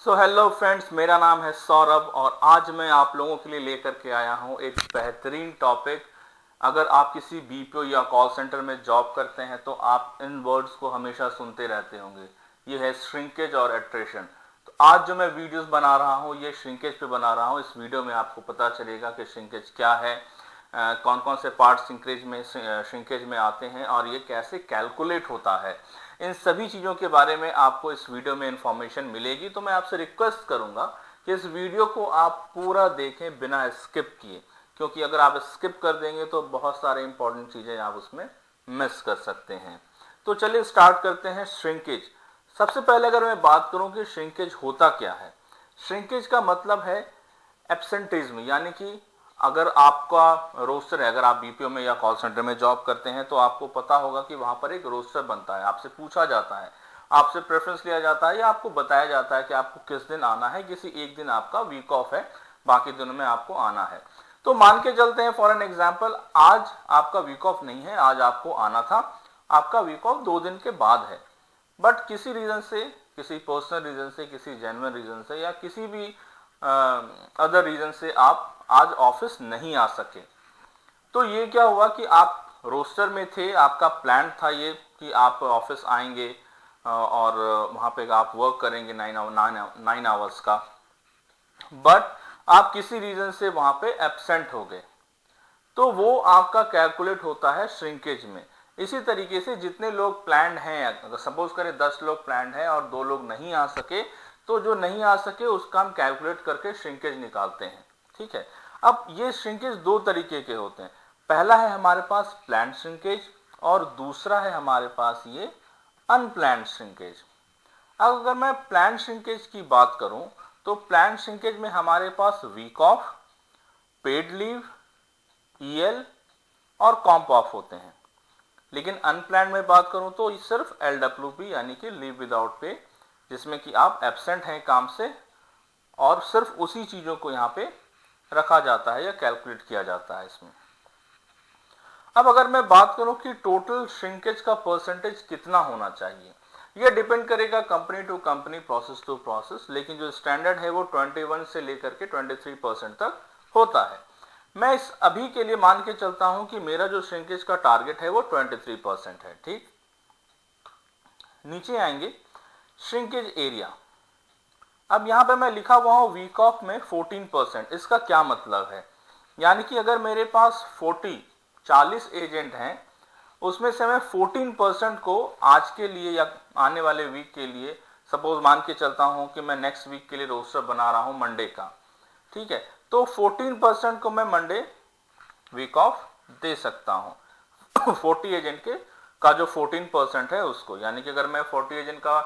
So hello friends, मेरा नाम है सौरभ और आज मैं आप लोगों के लिए लेकर के आया हूं एक बेहतरीन टॉपिक। अगर आप किसी बीपीओ या कॉल सेंटर में जॉब करते हैं तो आप इन वर्ड्स को हमेशा सुनते रहते होंगे। ये है श्रिंकेज और एट्रिशन। तो आज जो मैं वीडियोस बना रहा हूं ये श्रिंकेज पे बना रहा हूं। इस वीडियो में आपको पता चलेगा कि श्रिंकेज क्या है, कौन कौन से पार्ट श्रिंकेज में आते हैं और ये कैसे कैलकुलेट होता है। इन सभी चीज़ों के बारे में आपको इस वीडियो में इंफॉर्मेशन मिलेगी। तो मैं आपसे रिक्वेस्ट करूंगा कि इस वीडियो को आप पूरा देखें बिना स्किप किए, क्योंकि अगर आप स्किप कर देंगे तो बहुत सारे इंपॉर्टेंट चीज़ें आप उसमें मिस कर सकते हैं। तो चलिए स्टार्ट करते हैं श्रिंकेज। सबसे पहले अगर मैं बात करूं कि श्रिंकेज होता क्या है। श्रिंकेज का मतलब है एब्सेंटिज्म, यानी कि अगर आपका रोस्टर है, अगर आप बीपीओ में या कॉल सेंटर में जॉब करते हैं तो आपको पता होगा कि वहां पर एक रोस्टर बनता है। आपसे पूछा जाता है, आपसे प्रेफरेंस लिया जाता है या आपको बताया जाता है कि आपको किस दिन आना है। किसी एक दिन आपका वीक ऑफ है, बाकी दिनों में आपको आना है। तो मान के चलते हैं फॉर एन एग्जाम्पल, आज आपका वीक ऑफ नहीं है, आज आपको आना था। आपका वीक ऑफ 2 दिन के बाद है, बट किसी रीजन से, किसी पर्सनल रीजन से, किसी जेन्युइन रीजन से या किसी भी अदर रीजन से आप आज ऑफिस नहीं आ सके। तो ये क्या हुआ कि आप रोस्टर में थे, आपका प्लान था ये कि आप ऑफिस आएंगे और वहां पे आप वर्क करेंगे 9 आवर्स का, बट आप किसी रीजन से वहां पे एब्सेंट हो गए। तो वो आपका कैलकुलेट होता है श्रिंकेज में। इसी तरीके से जितने लोग प्लान्ड हैं, अगर सपोज करें 10 लोग प्लान्ड हैं और 2 लोग नहीं आ सके, तो जो नहीं आ सके उसका हम कैलकुलेट करके श्रिंकेज निकालते हैं। ठीक है। अब ये श्रिंकेज 2 तरीके के होते हैं। पहला है हमारे पास प्लान्ड श्रिंकेज और दूसरा है हमारे पास ये अनप्लान्ड श्रिंकेज। अब अगर मैं प्लान्ड श्रिंकेज की बात करूं तो प्लान्ड श्रिंकेज में हमारे पास week off, paid leave, EL और कॉम्प ऑफ होते हैं। लेकिन अनप्लान्ड में बात करूं तो सिर्फ एलडब्ल्यूपी यानी कि लीव विदाउट पे, जिसमें कि आप एब्सेंट हैं काम से और सिर्फ उसी चीजों को यहां पे रखा जाता है या कैलकुलेट किया जाता है इसमें। अब अगर मैं बात करूं कि टोटल श्रिंकेज का परसेंटेज कितना होना चाहिए, यह डिपेंड करेगा company to company, process to process, लेकिन जो स्टैंडर्ड है वो 21 से लेकर के 23% तक होता है। मैं इस अभी के लिए मान के चलता हूं कि मेरा जो श्रिंकेज का टारगेट है वो 23% है। ठीक, नीचे आएंगे श्रिंकेज एरिया। अब यहां पे मैं लिखा हुआ हूं वीक ऑफ में 14%। इसका क्या मतलब है, यानी कि अगर मेरे पास 40 एजेंट हैं, उसमें से मैं 14% को आज के लिए या आने वाले वीक के लिए, सपोज मान के चलता हूं कि मैं नेक्स्ट वीक के लिए रोस्टर बना रहा हूं मंडे का। ठीक है, तो 14% को मैं मंडे वीक ऑफ दे सकता हूं 40 एजेंट के का जो 14% है उसको, यानी कि अगर मैं 40 एजेंट का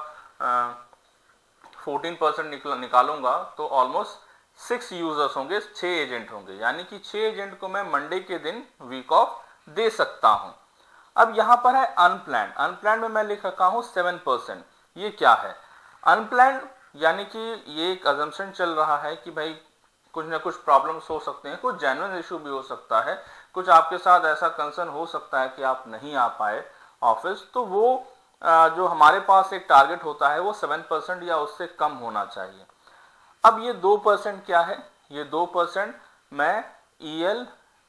14% निकालूंगा तो ऑलमोस्ट 6 यूजर्स होंगे, 6 एजेंट होंगे, यानी कि 6 एजेंट को मैं मंडे के दिन वीक ऑफ दे सकता हूं। अब यहां पर है अनप्लान्ड। अनप्लान्ड में मैं लिख रखा हूं 7%। ये क्या है अनप्लान्ड, यानी कि ये एक अजम्पशन चल रहा है कि भाई कुछ ना कुछ प्रॉब्लम्स हो सकते हैं, कुछ जेन्युइन इशू भी हो सकता है, कुछ आपके साथ ऐसा कंसर्न हो सकता है कि आप नहीं आ पाए ऑफिस, तो वो जो हमारे पास एक टारगेट होता है वो 7% या उससे कम होना चाहिए। अब ये 2% क्या है, ये 2% मैं ईएल,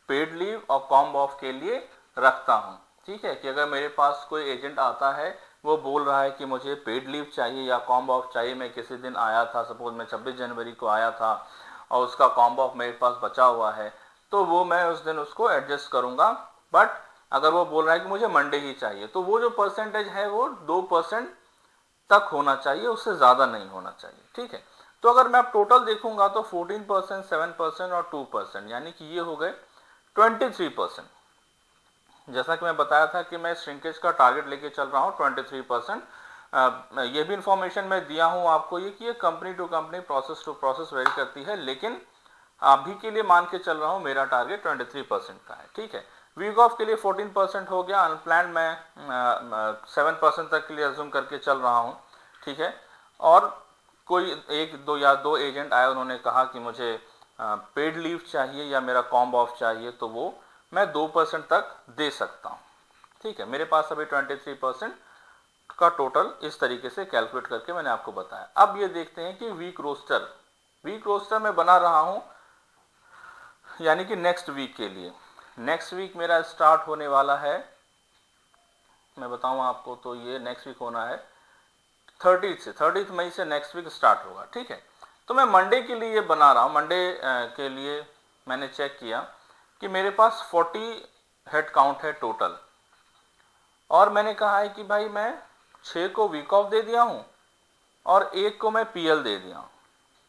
पेड लीव और कॉम्ब ऑफ के लिए रखता हूं। ठीक है, कि अगर मेरे पास कोई एजेंट आता है, वो बोल रहा है कि मुझे पेड लीव चाहिए या कॉम्ब ऑफ चाहिए, मैं किसी दिन आया था, सपोज मैं 26 जनवरी को आया था और उसका कॉम्ब ऑफ मेरे पास बचा हुआ है, तो वो मैं उस दिन उसको एडजस्ट करूंगा। बट अगर वो बोल रहा है कि मुझे मंडे ही चाहिए, तो वो जो परसेंटेज है वो 2% तक होना चाहिए, उससे ज्यादा नहीं होना चाहिए। ठीक है, तो अगर मैं अब टोटल देखूंगा तो 14%, 7% और 2%, यानी कि ये हो गए 23%। जैसा कि मैं बताया था कि मैं श्रिंकेज का टारगेट लेके चल रहा हूं 23%। ये भी इंफॉर्मेशन मैं दिया हूं आपको ये कि ये company to company, process to process vary करती है, लेकिन अभी के लिए मान के चल रहा हूं मेरा टारगेट 23% का है। ठीक है, वीक ऑफ के लिए 14% हो गया, अनप्लान्ड मैं 7% तक के लिए अज्यूम करके चल रहा हूं। ठीक है, और कोई एक दो या दो एजेंट आए, उन्होंने कहा कि मुझे पेड लीव चाहिए या मेरा कॉम्ब ऑफ चाहिए, तो वो मैं 2% तक दे सकता हूं। ठीक है, मेरे पास अभी 23% का टोटल इस तरीके से कैलकुलेट करके मैंने आपको बताया। अब ये देखते हैं कि वीक रोस्टर मैं बना रहा हूं यानी कि नेक्स्ट वीक के लिए। नेक्स्ट वीक मेरा स्टार्ट होने वाला है, मैं बताऊं आपको, तो ये नेक्स्ट वीक होना है 30 मई से नेक्स्ट वीक स्टार्ट होगा, ठीक है। तो मैं मंडे के लिए ये बना रहा हूँ। मंडे के लिए मैंने चेक किया कि मेरे पास 40 हेड काउंट है टोटल, और मैंने कहा है कि भाई मैं 6 को वीक ऑफ दे दिया हूँ और 1 को मैं पीएल दे दिया हूँ,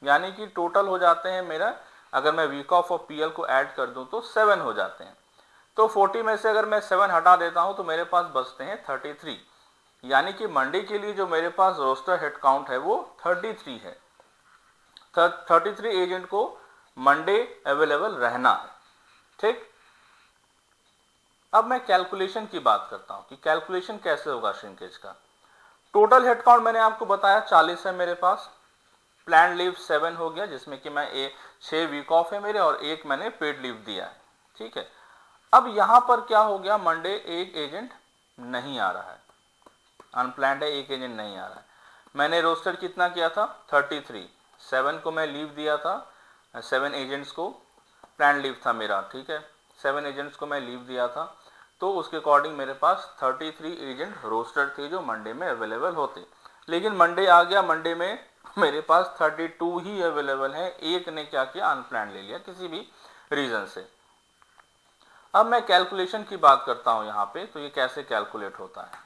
यानी कि टोटल हो जाते हैं मेरा, अगर मैं वीक ऑफ और पीएल को ऐड कर दूं तो 7 हो जाते हैं। तो 40 में से अगर मैं 7 हटा देता हूं तो मेरे पास बचते हैं 33, यानी कि मंडे के लिए जो मेरे पास रोस्टर हेड काउंट है वो 33 है। 33 एजेंट को मंडे अवेलेबल रहना है, ठीक। अब मैं कैलकुलेशन की बात करता हूं कि कैलकुलेशन कैसे होगा श्रिंकेज का। टोटल हेड काउंट मैंने आपको बताया 40 है मेरे पास, प्लान लीव 7 हो गया, जिसमें कि मैं 6 वीक ऑफ है मेरे और 1 मैंने पेड लीव दिया है, ठीक है। अब यहां पर क्या हो गया, मंडे एक एजेंट नहीं आ रहा है, अनप्लान्ड है, एक एजेंट नहीं आ रहा है। मैंने रोस्टर कितना किया था 33, 7 को मैं लीव दिया था, 7 एजेंट्स को प्लान लीव था मेरा, ठीक है, 7 एजेंट्स को मैं लीव दिया था, तो उसके अकॉर्डिंग मेरे पास 33 एजेंट रोस्टर थे जो मंडे में अवेलेबल होते। लेकिन मंडे आ गया, मंडे में मेरे पास 32 ही अवेलेबल है, एक ने क्या किया, अनप्लान ले लिया किसी भी रीजन से। अब मैं कैलकुलेशन की बात करता हूं यहां पे, तो ये कैसे कैलकुलेट होता है।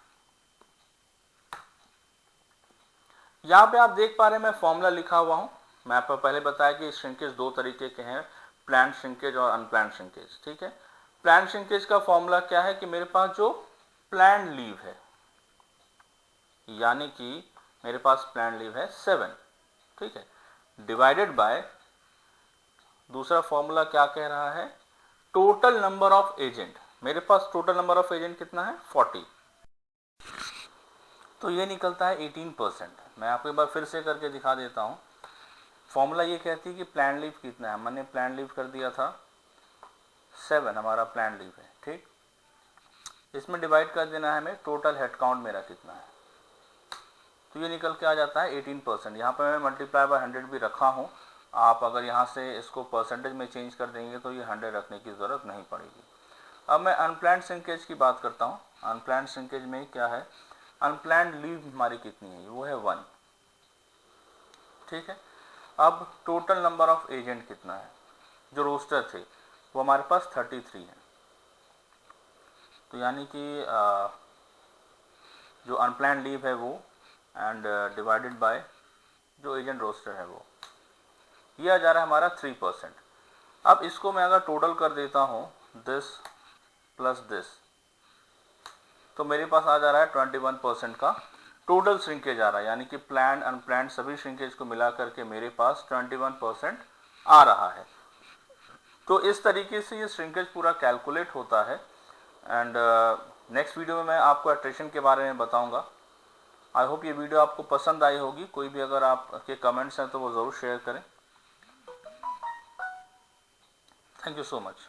यहां पे आप देख पा रहे हैं मैं फॉर्मूला लिखा हुआ हूं। मैं आपको पहले बताया कि श्रिंकेज 2 तरीके के हैं, प्लान श्रिंकेज और अनप्लान श्रिंकेज, ठीक है। प्लान श्रिंकेज का फॉर्मूला क्या है कि मेरे पास जो प्लान लीव है, यानी कि मेरे पास प्लान लीव है 7, ठीक है, डिवाइडेड बाय, दूसरा फॉर्मूला क्या कह रहा है, टोटल नंबर ऑफ एजेंट। मेरे पास टोटल नंबर ऑफ एजेंट कितना है 40, तो ये निकलता है 18%। मैं आपको एक बार फिर से करके दिखा देता हूँ। फॉर्मूला ये कहती है कि प्लान लीव कितना है, मैंने प्लान लीव कर दिया था 7, हमारा प्लान लीव है, ठीक। इसमें डिवाइड कर देना है हमें टोटल हेड काउंट मेरा कितना है, तो ये निकल के आ जाता है 18%। यहाँ पर मैं मल्टीप्लाई बाय 100 भी रखा हूँ, आप अगर यहाँ से इसको परसेंटेज में चेंज कर देंगे तो ये 100 रखने की ज़रूरत नहीं पड़ेगी। अब मैं अनप्लान्ड श्रिंकेज की बात करता हूँ। अनप्लान्ड श्रिंकेज में क्या है, अनप्लान्ड लीव हमारी कितनी है, वो है 1, ठीक है। अब टोटल नंबर ऑफ एजेंट कितना है, जो रोस्टर थे वो हमारे पास 33 है, तो यानी कि जो अनप्लान्ड लीव है वो एंड डिवाइडेड बाय जो एजेंट रोस्टर है वो, ये आ जा रहा है हमारा 3%। अब इसको मैं अगर टोटल कर देता हूँ दिस प्लस दिस, तो मेरे पास आ जा रहा है 21% का टोटल श्रिंकेज आ रहा है, यानी कि प्लान अनप्लान्ड सभी श्रिंकेज को मिला करके मेरे पास 21% आ रहा है। तो इस तरीके से ये श्रिंकेज पूरा कैलकुलेट होता है। एंड नेक्स्ट वीडियो में मैं आपको अट्रेशन के बारे में बताऊंगा। आई होप ये वीडियो आपको पसंद आई होगी। कोई भी अगर आपके कमेंट्स हैं तो वो ज़रूर शेयर करें। Thank you so much.